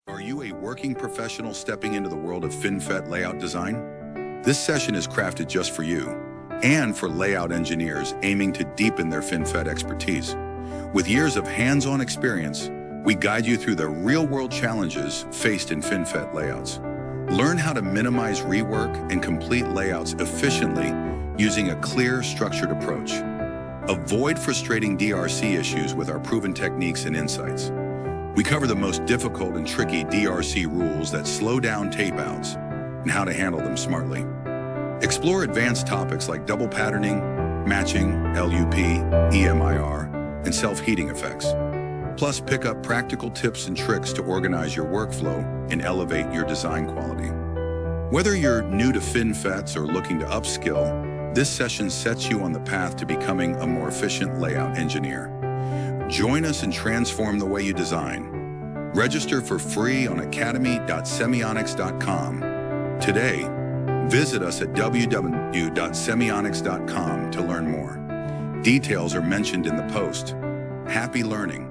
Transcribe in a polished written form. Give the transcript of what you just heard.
Are you a working professional stepping into the world of FinFET layout design? This session is crafted just for you and for layout engineers aiming to deepen their FinFET expertise. With years of hands-on experience, we guide you through the real-world challenges faced in FinFET layouts. Learn how to minimize rework and complete layouts efficiently using a clear, structured approach. Avoid frustrating DRC issues with our proven techniques and insights. We cover the most difficult and tricky DRC rules that slow down tape-outs and how to handle them smartly. Explore advanced topics like double patterning, matching, LUP, EMIR, and self-heating effects. Plus, pick up practical tips and tricks to organize your workflow and elevate your design quality. Whether you're new to FinFETs or looking to upskill, this session sets you on the path to becoming a more efficient layout engineer. Join us and transform the way you design. Register for free on academy.semionix.com. Today, visit us at www.semionix.com to learn more. Details are mentioned in the post. Happy learning.